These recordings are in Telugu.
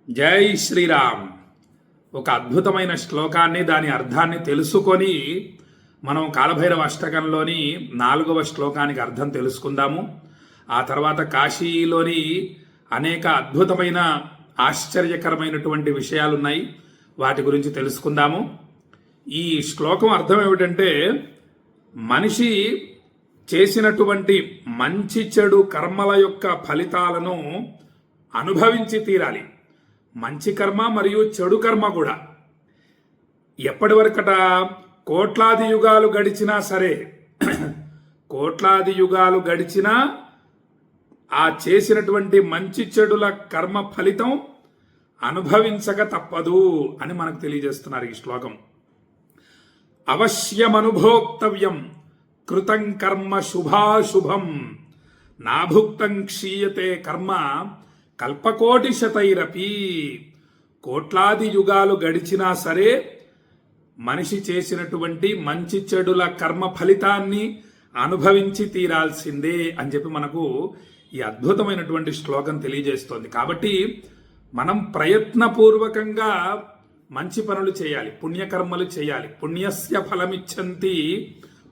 జై శ్రీరామ్. ఒక అద్భుతమైన శ్లోకాన్ని దాని అర్థాన్ని తెలుసుకొని మనం కాలభైరవ అష్టకంలోని 4వ శ్లోకానికి అర్థం తెలుసుకుందాము. ఆ తర్వాత కాశీలోని అనేక అద్భుతమైన ఆశ్చర్యకరమైనటువంటి విషయాలున్నాయి, వాటి గురించి తెలుసుకుందాము. ఈ శ్లోకం అర్థం ఏమిటంటే, మనిషి చేసినటువంటి మంచి చెడు కర్మల యొక్క ఫలితాలను అనుభవించి తీరాలి. మంచి కర్మ మరియు చెడు కర్మ కూడా ఎప్పటి వరకట కోట్లాది యుగాలు గడిచినా సరే, కోట్లాది యుగాలు గడిచినా ఆ చేసినటువంటి మంచి చెడుల కర్మ ఫలితం అనుభవించక తప్పదు అని మనకు తెలియజేస్తున్నారు ఈ శ్లోకం. అవశ్యమనుభోక్తవ్యం కృతం కర్మ శుభాశుభం నాభుక్తం క్షీయతే కర్మ కల్పకోటి శతైరపి. కోట్లాది యుగాలు గడిచినా సరే మనిషి చేసినటువంటి మంచి చెడుల కర్మ ఫలితాన్ని అనుభవించి తీరాల్సిందే అని చెప్పి మనకు ఈ అద్భుతమైనటువంటి శ్లోకం తెలియజేస్తోంది. కాబట్టి మనం ప్రయత్నపూర్వకంగా మంచి పనులు చేయాలి, పుణ్యకర్మలు చేయాలి. పుణ్యస్య ఫలమిచ్చంతి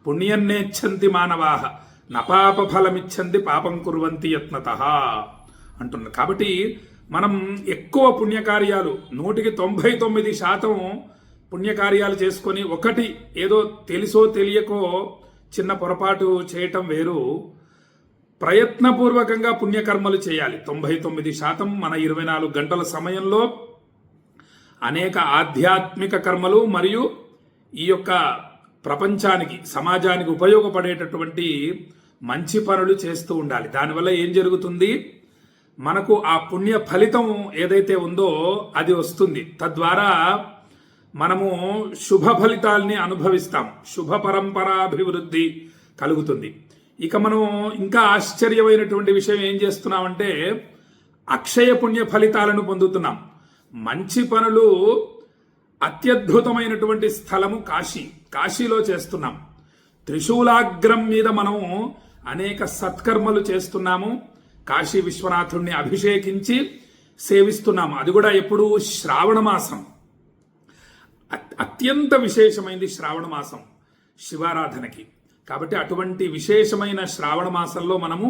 పుణ్యన్నేచ్చంతి మానవాహ నపాప ఫలమిచ్చంతి పాపం కుర్వంతి యత్నతః అంటున్నారు. కాబట్టి మనం ఎక్కువ పుణ్యకార్యాలు 99% పుణ్యకార్యాలు చేసుకొని ఒకటి ఏదో తెలుసో తెలియకో చిన్న పొరపాటు చేయటం వేరు. ప్రయత్నపూర్వకంగా పుణ్యకర్మలు చేయాలి. 99% మన 24 గంటల సమయంలో అనేక ఆధ్యాత్మిక కర్మలు మరియు ఈ యొక్క ప్రపంచానికి సమాజానికి ఉపయోగపడేటటువంటి మంచి పనులు చేస్తూ ఉండాలి. దానివల్ల ఏం జరుగుతుంది, మనకు ఆ పుణ్య ఫలితం ఏదైతే ఉందో అది వస్తుంది. తద్వారా మనము శుభ ఫలితాల్ని అనుభవిస్తాం, శుభ పరంపరాభివృద్ధి కలుగుతుంది. ఇక మనం ఇంకా ఆశ్చర్యమైనటువంటి విషయం ఏం చేస్తున్నామంటే, అక్షయ పుణ్య ఫలితాలను పొందుతున్నాం. మంచి పనులు అత్యద్భుతమైనటువంటి స్థలము కాశీ. కాశీలో చేస్తున్నాం. త్రిశూలాగ్రం మీద మనం అనేక సత్కర్మలు చేస్తున్నాము. కాశీ విశ్వనాథుణ్ణి అభిషేకించి సేవిస్తున్నాము. అది కూడా ఎప్పుడు శ్రావణ మాసం. అత్యంత విశేషమైంది శ్రావణ మాసం శివారాధనకి. కాబట్టి అటువంటి విశేషమైన శ్రావణ మాసంలో మనము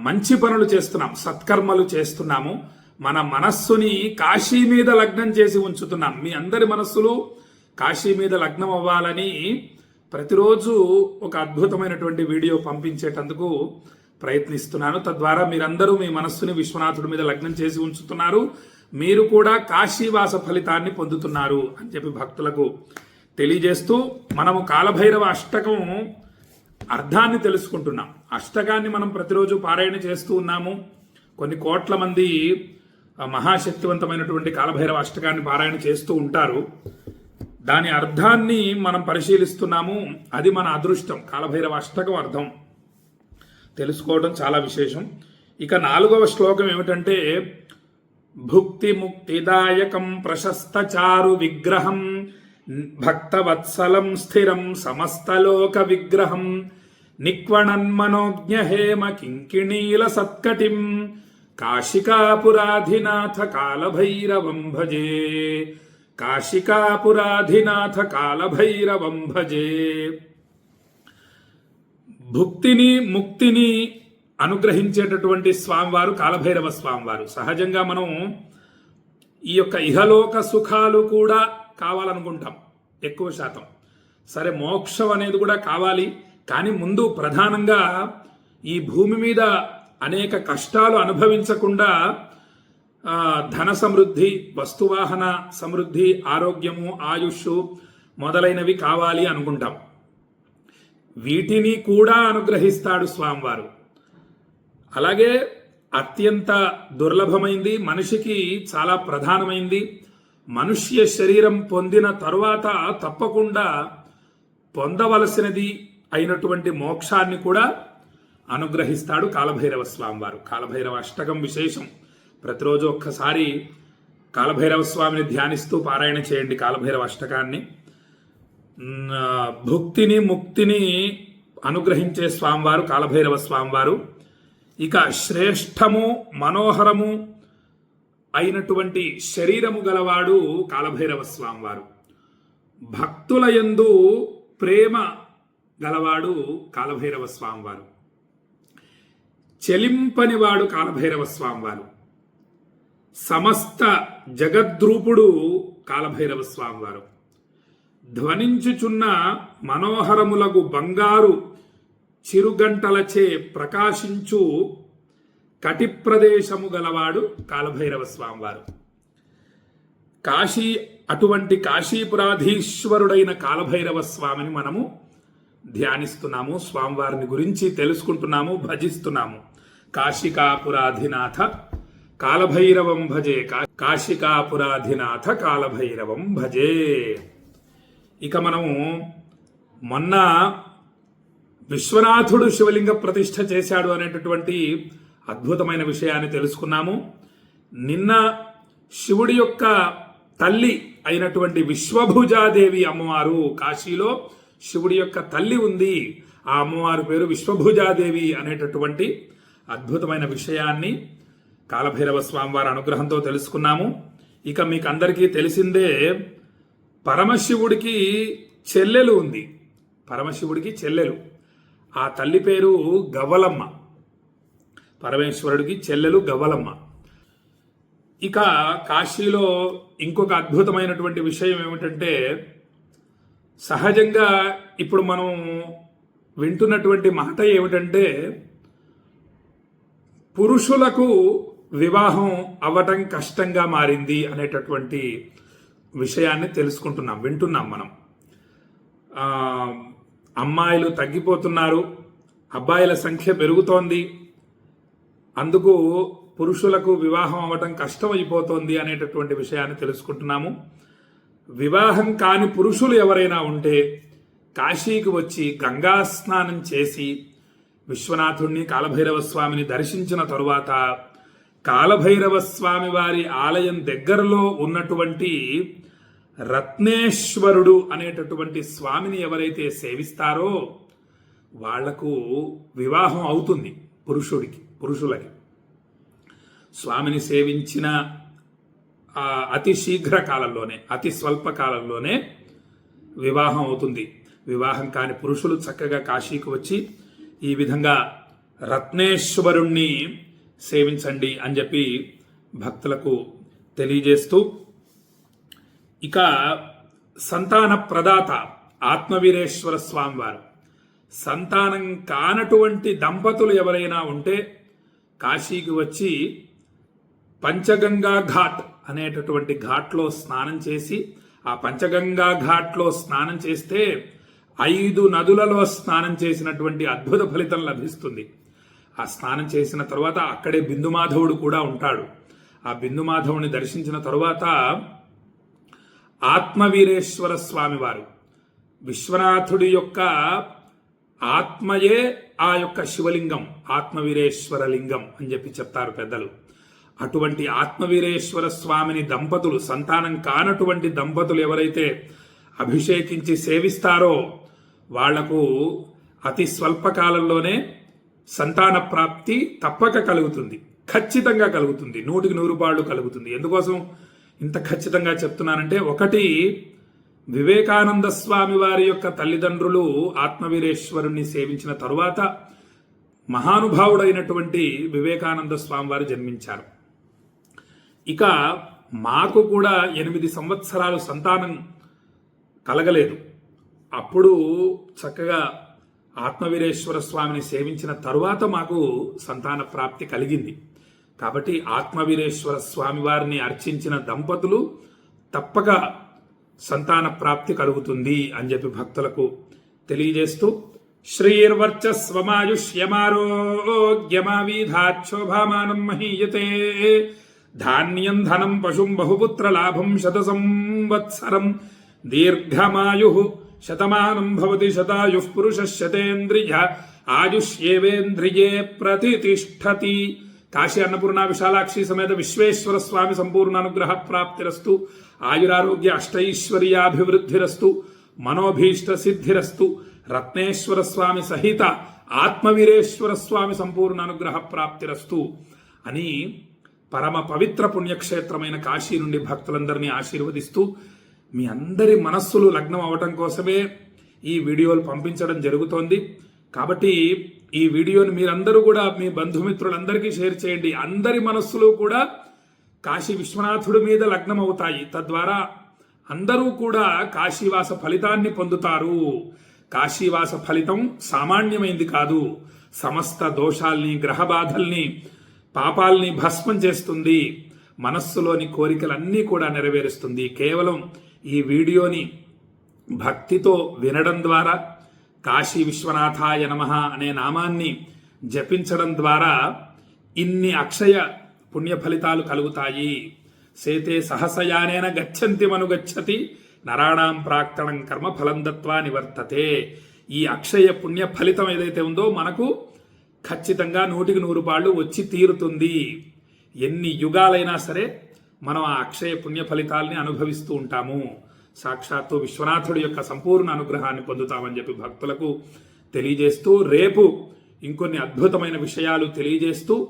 మంచి పనులు చేస్తున్నాం, సత్కర్మలు చేస్తున్నాము. మన మనస్సుని కాశీ మీద లగ్నం చేసి ఉంచుతున్నాం. మీ అందరి మనస్సులు కాశీ మీద లగ్నం అవ్వాలని ప్రతిరోజు ఒక అద్భుతమైనటువంటి వీడియో పంపించేటందుకు ప్రయత్నిస్తున్నాను. తద్వారా మీరందరూ మీ మనస్సుని విశ్వనాథుడి మీద లగ్నం చేసి ఉంచుతున్నారు. మీరు కూడా కాశీవాస ఫలితాన్ని పొందుతున్నారు అని చెప్పి భక్తులకు తెలియజేస్తూ మనము కాలభైరవ అష్టకం అర్థాన్ని తెలుసుకుంటున్నాం. అష్టకాన్ని మనం ప్రతిరోజు పారాయణ చేస్తూ ఉన్నాము. కొన్ని కోట్ల మంది మహాశక్తివంతమైనటువంటి కాలభైరవ అష్టకాన్ని పారాయణ చేస్తూ ఉంటారు. దాని అర్థాన్ని మనం పరిశీలిస్తున్నాము. అది మన అదృష్టం. కాలభైరవ అష్టకం అర్థం తెలుసుకోవడం చాలా విశేషం. ఇక 4వ శ్లోకం ఏమిటంటే, భుక్తి ముక్తిదాయకం ప్రశస్త చారు విగ్రహం భక్తవత్సలం స్థిరం సమస్తలోక విగ్రహం నిక్వణన్మనోజ్ఞహేమ కింకిణీల సత్కటిం కాశికాపురాధినాథ కాలభైరవం భజే. కాశికాపురాధినాథ కాలభైరవం భజే. భుక్తిని ముక్తిని అనుగ్రహించేటటువంటి స్వామివారు కాలభైరవ స్వామివారు. సహజంగా మనం ఈ యొక్క ఇహలోక సుఖాలు కూడా కావాలనుకుంటాం ఎక్కువ శాతం. సరే, మోక్షం అనేది కూడా కావాలి. కానీ ముందు ప్రధానంగా ఈ భూమి మీద అనేక కష్టాలు అనుభవించకుండా ధన సమృద్ధి, వస్తువాహన సమృద్ధి, ఆరోగ్యము, ఆయుష్ మొదలైనవి కావాలి అనుకుంటాం. వీటిని కూడా అనుగ్రహిస్తాడు స్వామివారు. అలాగే అత్యంత దుర్లభమైంది, మనిషికి చాలా ప్రధానమైంది, మనుష్య శరీరం పొందిన తరువాత తప్పకుండా పొందవలసినది అయినటువంటి మోక్షాన్ని కూడా అనుగ్రహిస్తాడు కాలభైరవ స్వామివారు. కాలభైరవ అష్టకం విశేషం. ప్రతిరోజు ఒక్కసారి కాలభైరవ స్వామిని ధ్యానిస్తూ పారాయణ చేయండి కాలభైరవ అష్టకాన్ని. భుక్తిని ముక్తిని అనుగ్రహించే స్వామివారు కాలభైరవ స్వామివారు. ఇక శ్రేష్టము మనోహరము అయినటువంటి శరీరము గలవాడు కాలభైరవ స్వామివారు. భక్తుల యందు ప్రేమ గలవాడు కాలభైరవ స్వామివారు. చెలింపనివాడు కాలభైరవ స్వామివారు. సమస్త జగద్రూపుడు కాలభైరవ స్వామివారు. ధ్వనించుచున్న మనోహరములగు బంగారు చిరుగంటలచే ప్రకాశించు కటి ప్రదేశము గలవాడు కాలభైరవ స్వామివారు. అటువంటి కాశీపురాధీశ్వరుడైన కాలభైరవ స్వామిని మనము ధ్యానిస్తున్నాము, స్వామివారిని గురించి తెలుసుకుంటున్నాము, భజిస్తున్నాము. కాశికాపురాధినాథ కాలభైరవం భజే, కాశికాపురాధినాథ కాలభైరవం భజే. ఇక మనము మొన్న విశ్వనాథుడు శివలింగ ప్రతిష్ఠ చేశాడు అనేటటువంటి అద్భుతమైన విషయాన్ని తెలుసుకున్నాము. నిన్న శివుడి యొక్క తల్లి అయినటువంటి విశ్వభుజాదేవి అమ్మవారు, కాశీలో శివుడి యొక్క తల్లి ఉంది, ఆ అమ్మవారి పేరు విశ్వభుజాదేవి అనేటటువంటి అద్భుతమైన విషయాన్ని కాలభైరవ స్వామివారి అనుగ్రహంతో తెలుసుకున్నాము. ఇక మీకు అందరికీ తెలిసిందే, పరమశివుడికి చెల్లెలు ఉంది. పరమశివుడికి చెల్లెలు, ఆ తల్లి పేరు గవ్వలమ్మ. పరమేశ్వరుడికి చెల్లెలు గవ్వలమ్మ. ఇక కాశీలో ఇంకొక అద్భుతమైనటువంటి విషయం ఏమిటంటే, సహజంగా ఇప్పుడు మనం వింటున్నటువంటి మాట ఏమిటంటే, పురుషులకు వివాహం అవ్వటం కష్టంగా మారింది అనేటటువంటి విషయాన్ని తెలుసుకుంటున్నాం, వింటున్నాం మనం. అమ్మాయిలు తగ్గిపోతున్నారు, అబ్బాయిల సంఖ్య పెరుగుతోంది, అందుకు పురుషులకు వివాహం అవ్వటం కష్టమైపోతోంది అనేటటువంటి విషయాన్ని తెలుసుకుంటున్నాము. వివాహం కాని పురుషులు ఎవరైనా ఉంటే కాశీకి వచ్చి గంగా స్నానం చేసి విశ్వనాథుణ్ణి కాలభైరవ స్వామిని దర్శించిన తరువాత కాలభైరవ స్వామి వారి ఆలయం దగ్గరలో ఉన్నటువంటి రత్నేశ్వరుడు అనేటటువంటి స్వామిని ఎవరైతే సేవిస్తారో వాళ్లకు వివాహం అవుతుంది. పురుషులకి స్వామిని సేవించిన అతి శీఘ్ర కాలంలోనే, అతి స్వల్ప కాలంలోనే వివాహం అవుతుంది. వివాహం కాని పురుషులు చక్కగా కాశీకి వచ్చి ఈ విధంగా రత్నేశ్వరుణ్ణి సేవించండి అని చెప్పి భక్తులకు తెలియజేస్తూ, ఇక సంతాన ప్రదాత ఆత్మవీరేశ్వర స్వామివారు, సంతానం కానటువంటి దంపతులు ఎవరైనా ఉంటే కాశీకి వచ్చి పంచగంగా ఘాట్ అనేటటువంటి ఘాట్లో స్నానం చేసి, ఆ పంచగంగా ఘాట్లో స్నానం చేస్తే 5 నదులలో స్నానం చేసినటువంటి అద్భుత ఫలితం లభిస్తుంది. ఆ స్నానం చేసిన తర్వాత అక్కడే బిందుమాధవుడు కూడా ఉంటాడు. ఆ బిందుమాధవుని దర్శించిన తరువాత ఆత్మవీరేశ్వర స్వామి వారు, విశ్వనాథుడి యొక్క ఆత్మయే ఆ యొక్క శివలింగం, ఆత్మవీరేశ్వర లింగం అని చెప్పి చెప్తారు పెద్దలు. అటువంటి ఆత్మవీరేశ్వర స్వామిని దంపతులు, సంతానం కానటువంటి దంపతులు ఎవరైతే అభిషేకించి సేవిస్తారో వాళ్లకు అతి స్వల్పకాలంలోనే సంతాన ప్రాప్తి తప్పక కలుగుతుంది, ఖచ్చితంగా కలుగుతుంది, 100% కలుగుతుంది. ఎందుకోసం ఇంత ఖచ్చితంగా చెప్తున్నానంటే, ఒకటి, వివేకానంద స్వామి వారి యొక్క తల్లిదండ్రులు ఆత్మవీరేశ్వరుణ్ణి సేవించిన తరువాత మహానుభావుడైనటువంటి వివేకానంద స్వామి వారు జన్మించారు. ఇక మాకు కూడా 8 సంవత్సరాలు సంతానం కలగలేదు. అప్పుడు చక్కగా ఆత్మవీరేశ్వర స్వామిని సేవించిన తరువాత మాకు సంతాన ప్రాప్తి కలిగింది. కాబట్టి ఆత్మవీరేశ్వర స్వామి వారిని అర్చించిన దంపతులు తప్పక సంతాన ప్రాప్తి కలుగుతుంది అని చెప్పి భక్తులకు తెలియజేస్తూ, శ్రీర్వర్చస్వమాయుష్యమారోగ్యమావీధాక్షోభామానం మహీయతే ధాన్యం ధనం పశుం బహుపుత్ర లాభం 100 సంవత్సరం దీర్ఘమాయు శతమానం భవతి శతాయుః పురుషః శతేంద్రియ ఆయుష్యేవేంద్రియే ప్రతితిష్ఠతి. కాశీ అన్నపూర్ణ విశాలాక్షి సమేత విశ్వేశ్వర స్వామి సంపూర్ణ అనుగ్రహ ప్రాప్తిరస్తు. ఆయురారోగ్య అష్టైశ్వర్యాభివృద్ధిరస్తు. మనోభీష్ట సిద్ధిరస్తు. రత్నేశ్వర స్వామి సహిత ఆత్మవీరేశ్వర స్వామి సంపూర్ణ అనుగ్రహ ప్రాప్తిరస్తు అని పరమ పవిత్ర పుణ్యక్షేత్రమైన కాశీ నుండి భక్తులందరినీ ఆశీర్వదిస్తూ మీ అందరి మనస్సులు లగ్నం అవటం కోసమే ఈ వీడియోలు పంపించడం జరుగుతోంది. కాబట్టి ఈ వీడియోని మీరందరూ కూడా మీ బంధుమిత్రులందరికీ షేర్ చేయండి. అందరి మనస్సులు కూడా కాశీ విశ్వనాథుడి మీద లగ్నం అవుతాయి. తద్వారా అందరూ కూడా కాశీవాస ఫలితాన్ని పొందుతారు. కాశీవాస ఫలితం సామాన్యమైంది కాదు. సమస్త దోషాల్ని, గ్రహ బాధల్ని, పాపాల్ని భస్మం చేస్తుంది. మనస్సులోని కోరికలన్నీ కూడా నెరవేరుస్తుంది. కేవలం ఈ వీడియోని భక్తితో వినడం ద్వారా, కాశీ విశ్వనాథాయ నమః అనే నామాన్ని జపించడం ద్వారా ఇన్ని అక్షయ పుణ్య ఫలితాలు కలుగుతాయి. సేతే సహసయానేన గచ్చంతి మనుగచ్చతి నరాణాం ప్రాక్తనం కర్మ ఫలం దత్వా నివర్తతే. ఈ అక్షయ పుణ్య ఫలితం ఏదైతే ఉందో మనకు ఖచ్చితంగా 100% పాళ్ళు వచ్చి తీరుతుంది. ఎన్ని యుగాలైనా సరే మనం ఆ అక్షయ పుణ్య ఫలితాల్ని అనుభవిస్తూ ఉంటాము. సాక్షాత్తు విశ్వనాథుడి యొక్క సంపూర్ణ అనుగ్రహాన్ని పొందుతామని చెప్పి భక్తులకు తెలియజేస్తూ, రేపు ఇంకొన్ని అద్భుతమైన విషయాలు తెలియజేస్తూ,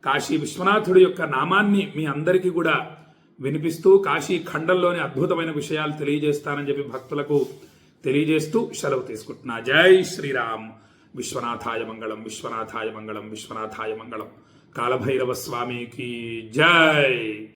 కాశీ విశ్వనాథుడి యొక్క నామాన్ని మీ అందరికీ కూడా వినిపిస్తూ, కాశీ ఖండంలోని అద్భుతమైన విషయాలు తెలియజేస్తానని చెప్పి భక్తులకు తెలియజేస్తూ సెలవు తీసుకుంటున్నా. జై శ్రీరామ్. విశ్వనాథాయ మంగళం, విశ్వనాథాయ మంగళం, విశ్వనాథాయ మంగళం. కాలభైరవ స్వామికి జై.